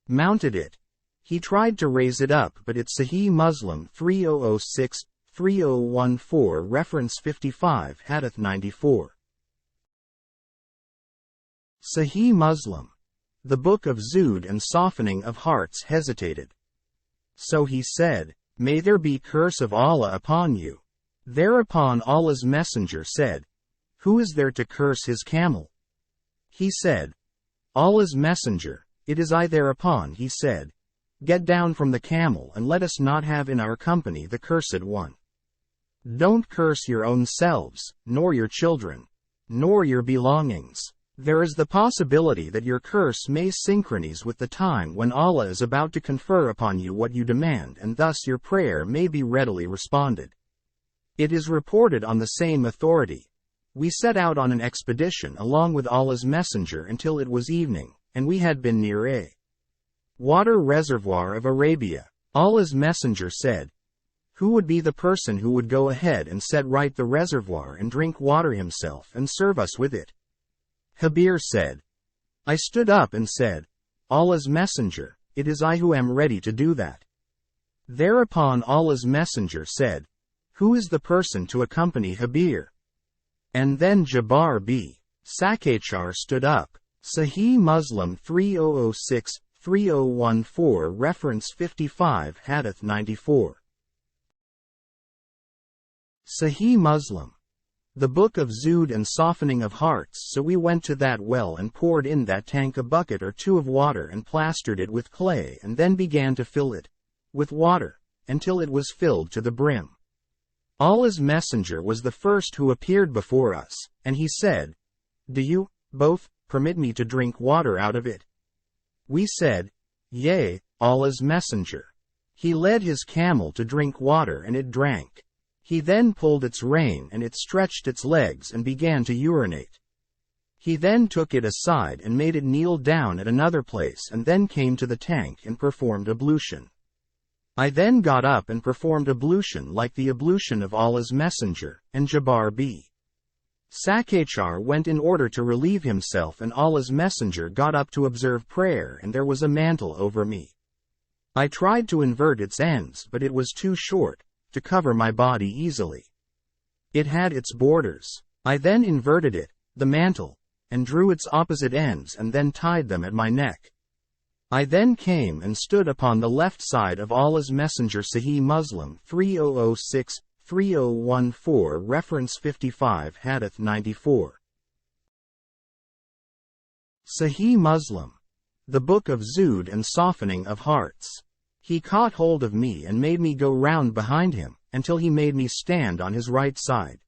mounted it, he tried to raise it up, but it's Sahih Muslim 3006-3014 Reference 55 Hadith 94. Sahih Muslim. The book of Zuhd and softening of hearts hesitated. So he said, May there be curse of Allah upon you. Thereupon Allah's messenger said, Who is there to curse his camel? He said, Allah's messenger, it is I. Thereupon he said, Get down from the camel and let us not have in our company the cursed one. Don't curse your own selves, nor your children, nor your belongings. There is the possibility that your curse may synchronize with the time when Allah is about to confer upon you what you demand, and thus your prayer may be readily responded. It is reported on the same authority, we set out on an expedition along with Allah's messenger until it was evening, and we had been near a water reservoir of Arabia. Allah's messenger said, Who would be the person who would go ahead and set right the reservoir and drink water himself and serve us with it? Habir said, I stood up and said, Allah's messenger, it is I who am ready to do that. Thereupon Allah's messenger said, Who is the person to accompany Habir? And then Jabbar b. Sakachar stood up. Sahih Muslim 3006-3014 Reference 55 Hadith 94. Sahih Muslim. The book of Zuhd and softening of hearts. So we went to that well and poured in that tank a bucket or two of water and plastered it with clay and then began to fill it with water until it was filled to the brim. Allah's messenger was the first who appeared before us, and he said, Do you, both, permit me to drink water out of it? We said, Yea, Allah's messenger. He led his camel to drink water and it drank. He then pulled its rein and it stretched its legs and began to urinate. He then took it aside and made it kneel down at another place and then came to the tank and performed ablution. I then got up and performed ablution like the ablution of Allah's messenger, and Jabbar b. Sakkachar went in order to relieve himself, and Allah's messenger got up to observe prayer, and there was a mantle over me. I tried to invert its ends, but it was too short to cover my body easily. It had its borders. I then inverted it, the mantle, and drew its opposite ends and then tied them at my neck. I then came and stood upon the left side of Allah's messenger. Sahih Muslim 3006-3014 Reference 55 Hadith 94. Sahih Muslim. The Book of Zuhd and Softening of Hearts. He caught hold of me and made me go round behind him, until he made me stand on his right side.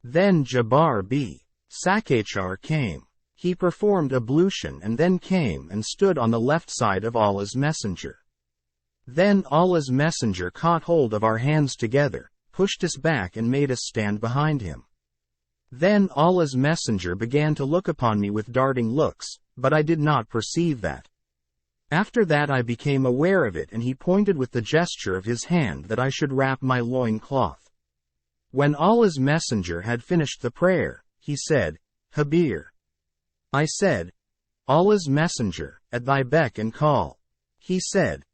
Then Jabbar b. Sakkachar came. He performed ablution and then came and stood on the left side of Allah's messenger. Then Allah's messenger caught hold of our hands together, pushed us back and made us stand behind him. Then Allah's messenger began to look upon me with darting looks, but I did not perceive that. After that I became aware of it, and he pointed with the gesture of his hand that I should wrap my loin cloth. When Allah's messenger had finished the prayer, he said, "Habir." I said, "Allah's messenger, at thy beck and call." He said,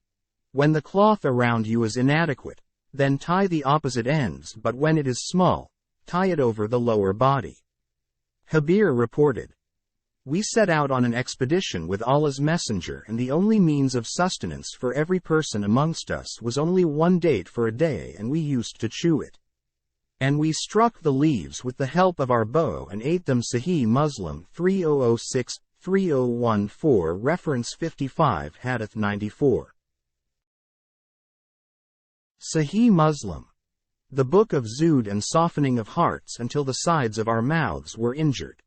"When the cloth around you is inadequate, then tie the opposite ends, but when it is small, tie it over the lower body." Habir reported, "We set out on an expedition with Allah's messenger, and the only means of sustenance for every person amongst us was only one date for a day, and we used to chew it. And we struck the leaves with the help of our bow and ate them." Sahih Muslim 3006-3014 Reference 55 Hadith 94. Sahih Muslim. The Book of Zuhd and Softening of Hearts until the sides of our mouths were injured.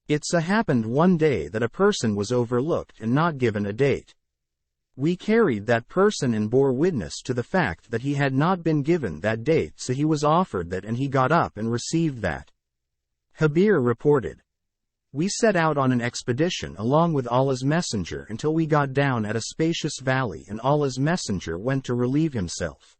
It so happened one day that a person was overlooked and not given a date. We carried that person and bore witness to the fact that he had not been given that date, so he was offered that and he got up and received that. Habir reported, "We set out on an expedition along with Allah's messenger until we got down at a spacious valley, and Allah's messenger went to relieve himself.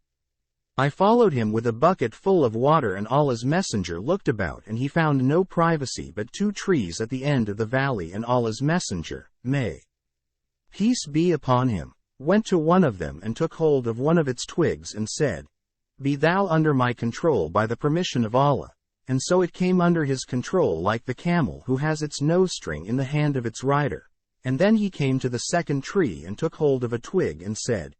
I followed him with a bucket full of water, and Allah's messenger looked about and he found no privacy but 2 trees at the end of the valley, and Allah's messenger, may peace be upon him, went to one of them and took hold of one of its twigs and said, 'Be thou under my control by the permission of Allah,' and so it came under his control like the camel who has its nose-string in the hand of its rider. And then he came to the second tree and took hold of a twig and said,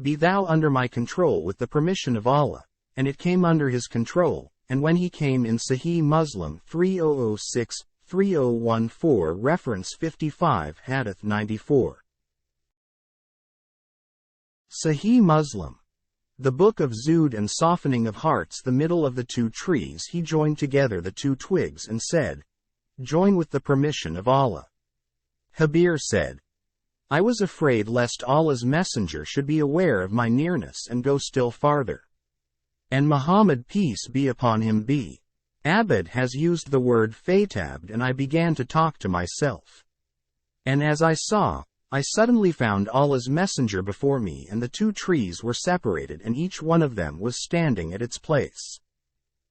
'Be thou under my control with the permission of Allah,' and it came under his control, and when he came in. Sahih Muslim 3006-3014 Reference 55 Hadith 94. Sahih Muslim. The Book of Zuhd and Softening of Hearts. The middle of the 2 trees he joined together the 2 twigs and said, 'Join with the permission of Allah.' Habir said, "I was afraid lest Allah's messenger should be aware of my nearness and go still farther. And Muhammad, peace be upon him, be Abed, has used the word fatabbed, and I began to talk to myself. And as I saw, I suddenly found Allah's messenger before me, and the 2 trees were separated and each one of them was standing at its place.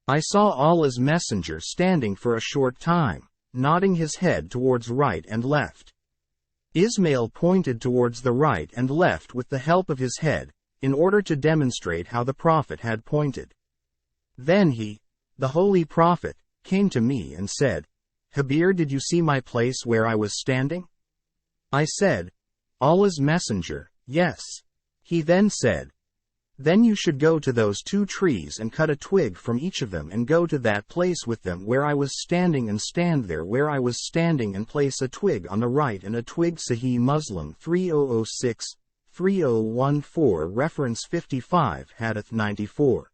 I saw Allah's messenger standing for a short time, nodding his head towards right and left. Ismail pointed towards the right and left with the help of his head, in order to demonstrate how the Prophet had pointed. Then he, the Holy Prophet, came to me and said, 'Habir, did you see my place where I was standing?' I said, 'Allah's messenger, yes.' He then said, 'Then you should go to those 2 trees and cut a twig from each of them and go to that place with them where I was standing and stand there where I was standing and place a twig on the right and a twig.' Sahih Muslim 3006-3014 Reference 55 Hadith 94.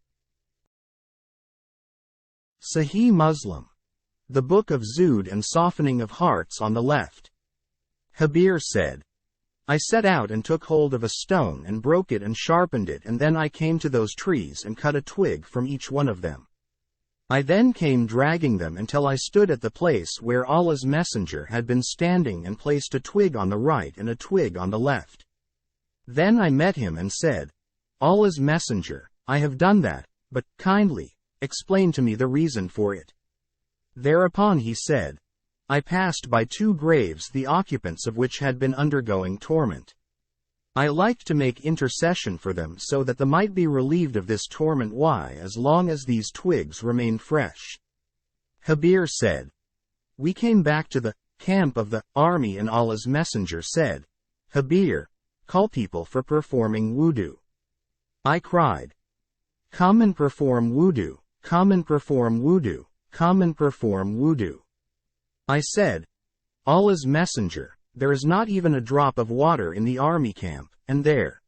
Sahih Muslim. The Book of Zuhd and Softening of Hearts. On the left. Habir said, "I set out and took hold of a stone and broke it and sharpened it, and then I came to those trees and cut a twig from each one of them. I then came dragging them until I stood at the place where Allah's messenger had been standing and placed a twig on the right and a twig on the left. Then I met him and said, 'Allah's messenger, I have done that, but kindly explain to me the reason for it.' Thereupon he said, I passed by 2 graves the occupants of which had been undergoing torment. I liked to make intercession for them so that they might be relieved of this torment as long as these twigs remain fresh. Habir said, we came back to the camp of the army and Allah's Messenger said, Habir, call people for performing wudu. I cried, come and perform wudu, come and perform wudu, come and perform wudu. I said, Allah's Messenger, there is not even a drop of water in the army camp, and there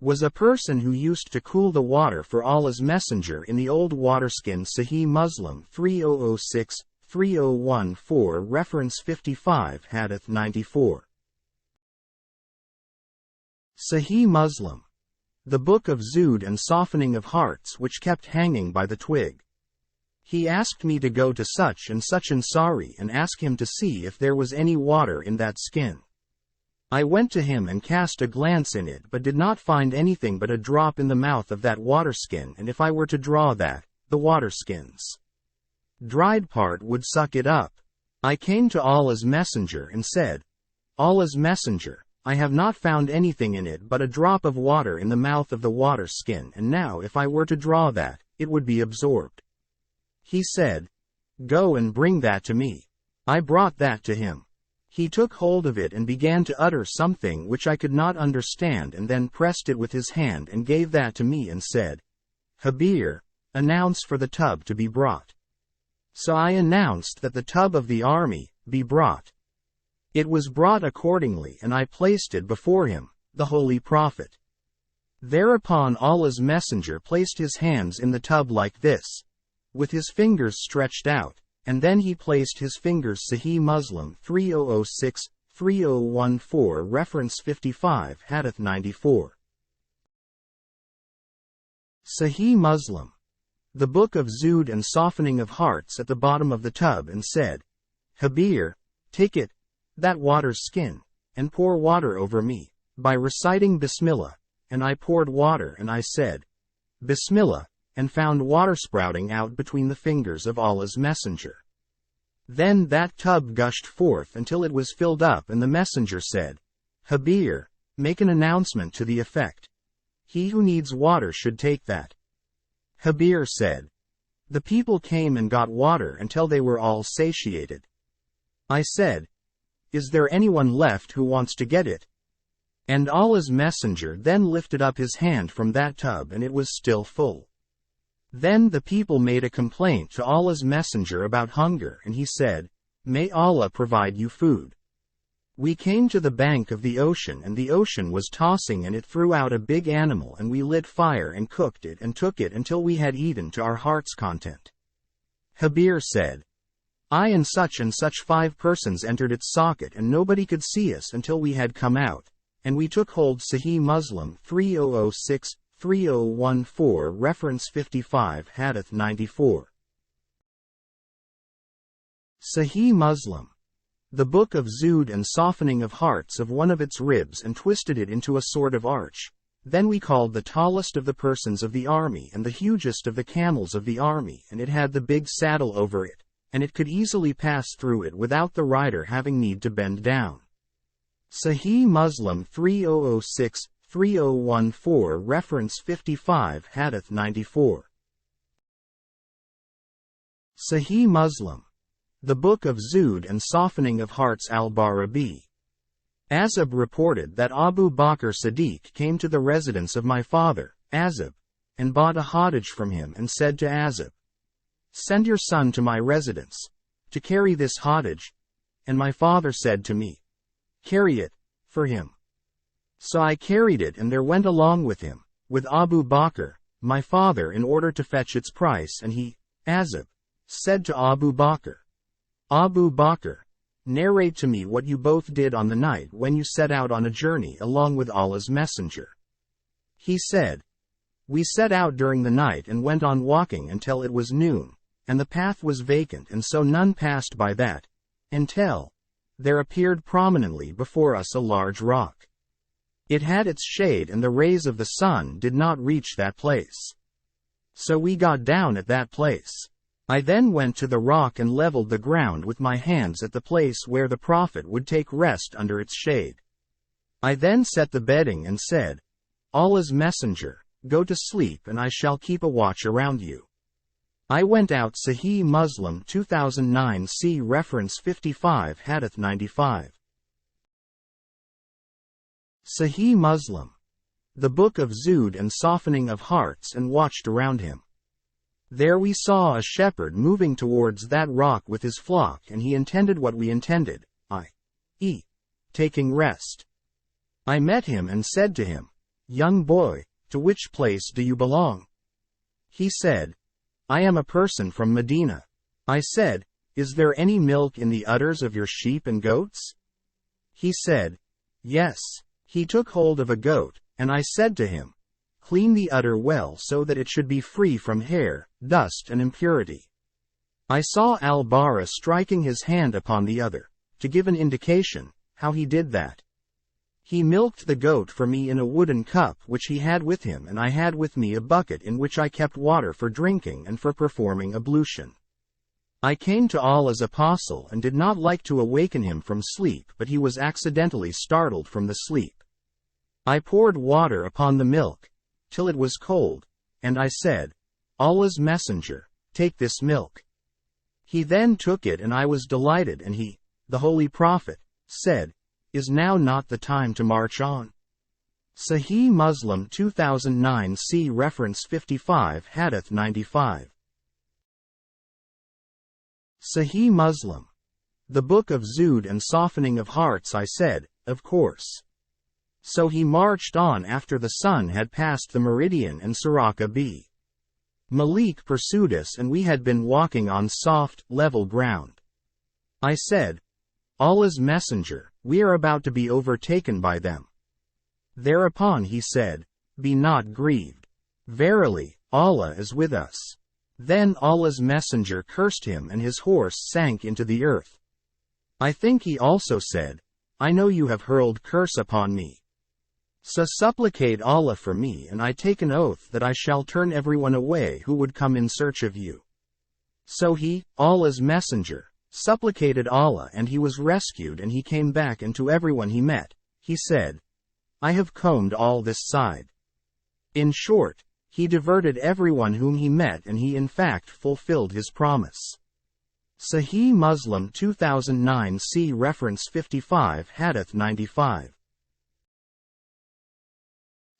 was a person who used to cool the water for Allah's Messenger in the old waterskin. Sahih Muslim 3006-3014 reference 55 Hadith 94. Sahih Muslim. The Book of Zuhd and Softening of Hearts which kept hanging by the twig. He asked me to go to such and such Ansari and ask him to see if there was any water in that skin. I went to him and cast a glance in it but did not find anything but a drop in the mouth of that waterskin, and if I were to draw that, the waterskin's dried part would suck it up. I came to Allah's Messenger and said, Allah's Messenger, I have not found anything in it but a drop of water in the mouth of the waterskin, and now if I were to draw that, it would be absorbed. He said, go and bring that to me. I brought that to him. He took hold of it and began to utter something which I could not understand, and then pressed it with his hand and gave that to me and said, Habir, announce for the tub to be brought. So I announced that the tub of the army be brought. It was brought accordingly, and I placed it before him, the Holy Prophet. Thereupon Allah's Messenger placed his hands in the tub like this, with his fingers stretched out, and then he placed his fingers. Sahih Muslim 3006-3014 reference 55 Hadith 94. Sahih Muslim. The Book of Zuhd and Softening of Hearts at the bottom of the tub, and said, Habir, take it, that water's skin, and pour water over me, by reciting Bismillah, and I poured water and I said, Bismillah, and found water sprouting out between the fingers of Allah's Messenger. Then that tub gushed forth until it was filled up, and the Messenger said, Habir, make an announcement to the effect, he who needs water should take that. Habir said, the people came and got water until they were all satiated. I said, is there anyone left who wants to get it? And Allah's Messenger then lifted up his hand from that tub and it was still full. Then the people made a complaint to Allah's Messenger about hunger, and he said, may Allah provide you food. We came to the bank of the ocean, and the ocean was tossing, and it threw out a big animal, and we lit fire and cooked it and took it until we had eaten to our heart's content. Habir said, I and such 5 persons entered its socket, and nobody could see us until we had come out, and we took hold. Sahih Muslim 3006-3014 reference 55 Hadith 94. Sahih Muslim. The Book of Zuhd and Softening of Hearts of one of its ribs and twisted it into a sort of arch. Then we called the tallest of the persons of the army and the hugest of the camels of the army, and it had the big saddle over it, and it could easily pass through it without the rider having need to bend down. Sahih Muslim 3006-3014 reference 55 Hadith 94. Sahih Muslim. The Book of Zuhd and Softening of Hearts. Al-Barabi. Azib reported that Abu Bakr Siddiq came to the residence of my father, Azib, and bought a hodage from him and said to Azib, send your son to my residence, to carry this hodage, and my father said to me, carry it, for him. So I carried it, and there went along with him, with Abu Bakr, my father, in order to fetch its price, and he, Azib, said to Abu Bakr, Abu Bakr, narrate to me what you both did on the night when you set out on a journey along with Allah's Messenger. He said, we set out during the night and went on walking until it was noon, and the path was vacant, and so none passed by that, until there appeared prominently before us a large rock. It had its shade, and the rays of the sun did not reach that place. So we got down at that place. I then went to the rock and leveled the ground with my hands at the place where the Prophet would take rest under its shade. I then set the bedding and said, Allah's Messenger, go to sleep and I shall keep a watch around you. I went out. Sahih Muslim 2009. See reference 55 Hadith 95. Sahih Muslim. The Book of Zuhd and Softening of Hearts, and watched around him. There we saw a shepherd moving towards that rock with his flock, and he intended what we intended, i.e., taking rest. I met him and said to him, Young boy, to which place do you belong? He said, I am a person from Medina. I said, Is there any milk in the udders of your sheep and goats? He said, Yes. He took hold of a goat, and I said to him, Clean the udder well so that it should be free from hair, dust and impurity. I saw Al-Bara striking his hand upon the other, to give an indication how he did that. He milked the goat for me in a wooden cup which he had with him, and I had with me a bucket in which I kept water for drinking and for performing ablution. I came to Allah's apostle and did not like to awaken him from sleep, but he was accidentally startled from the sleep. I poured water upon the milk, till it was cold, and I said, Allah's Messenger, take this milk. He then took it and I was delighted, and he, the Holy Prophet, said, Is now not the time to march on? Sahih Muslim 2009. See reference 55 Hadith 95. Sahih Muslim. The Book of Zuhd and Softening of Hearts. I said, Of course. So he marched on after the sun had passed the meridian, and Suraka b. Malik pursued us, and we had been walking on soft, level ground. I said, Allah's Messenger, we are about to be overtaken by them. Thereupon he said, Be not grieved. Verily, Allah is with us. Then Allah's Messenger cursed him, and his horse sank into the earth. I think he also said, I know you have hurled curse upon me. So supplicate Allah for me, and I take an oath that I shall turn everyone away who would come in search of you. So he, Allah's Messenger, supplicated Allah, and he was rescued, and he came back, and to everyone he met, he said, I have combed all this side. In short, he diverted everyone whom he met, and he in fact fulfilled his promise. Sahih Muslim 2009. See reference 55 Hadith 95.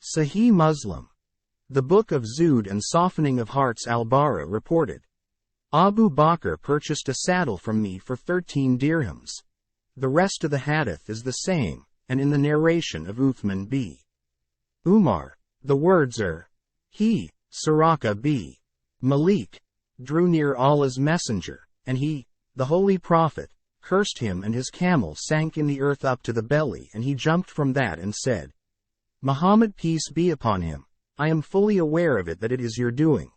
Sahih Muslim. The Book of Zuhd and Softening of Hearts. Al-Bara reported, Abu Bakr purchased a saddle from me for 13 dirhams. The rest of the hadith is the same, and in the narration of Uthman b. Umar, the words are, He, Suraka b. Malik, drew near Allah's Messenger, and he, the Holy Prophet, cursed him, and his camel sank in the earth up to the belly, and he jumped from that and said, Muhammad, peace be upon him, I am fully aware of it that it is your doing.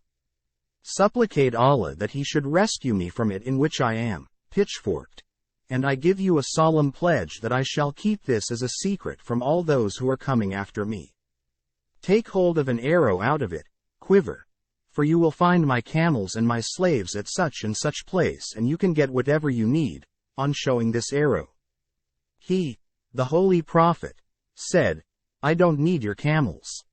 Supplicate Allah that he should rescue me from it in which I am pitchforked, and I give you a solemn pledge that I shall keep this as a secret from all those who are coming after me. Take hold of an arrow out of it, quiver, for you will find my camels and my slaves at such and such place, and you can get whatever you need, on showing this arrow. He, the Holy Prophet, said, I don't need your camels.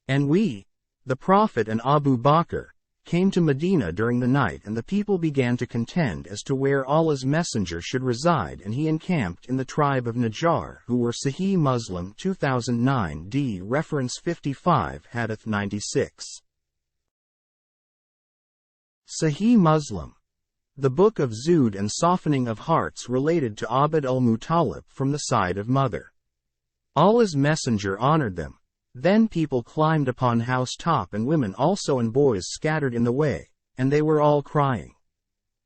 And we, the Prophet and Abu Bakr, came to Medina during the night, and the people began to contend as to where Allah's Messenger should reside, and he encamped in the tribe of Najjar, who were Sahih Muslim 2009 d. reference 55 Hadith 96. Sahih Muslim. The Book of Zuhd and Softening of Hearts related to Abd al-Muttalib from the side of mother. Allah's Messenger honored them. Then people climbed upon housetop, and women also and boys scattered in the way, and they were all crying,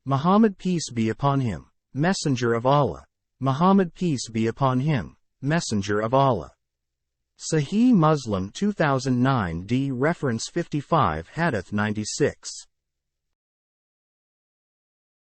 Muhammad, peace be upon him, Messenger of Allah. Muhammad, peace be upon him, Messenger of Allah. Sahih Muslim 2009 d. reference 55 Hadith 96.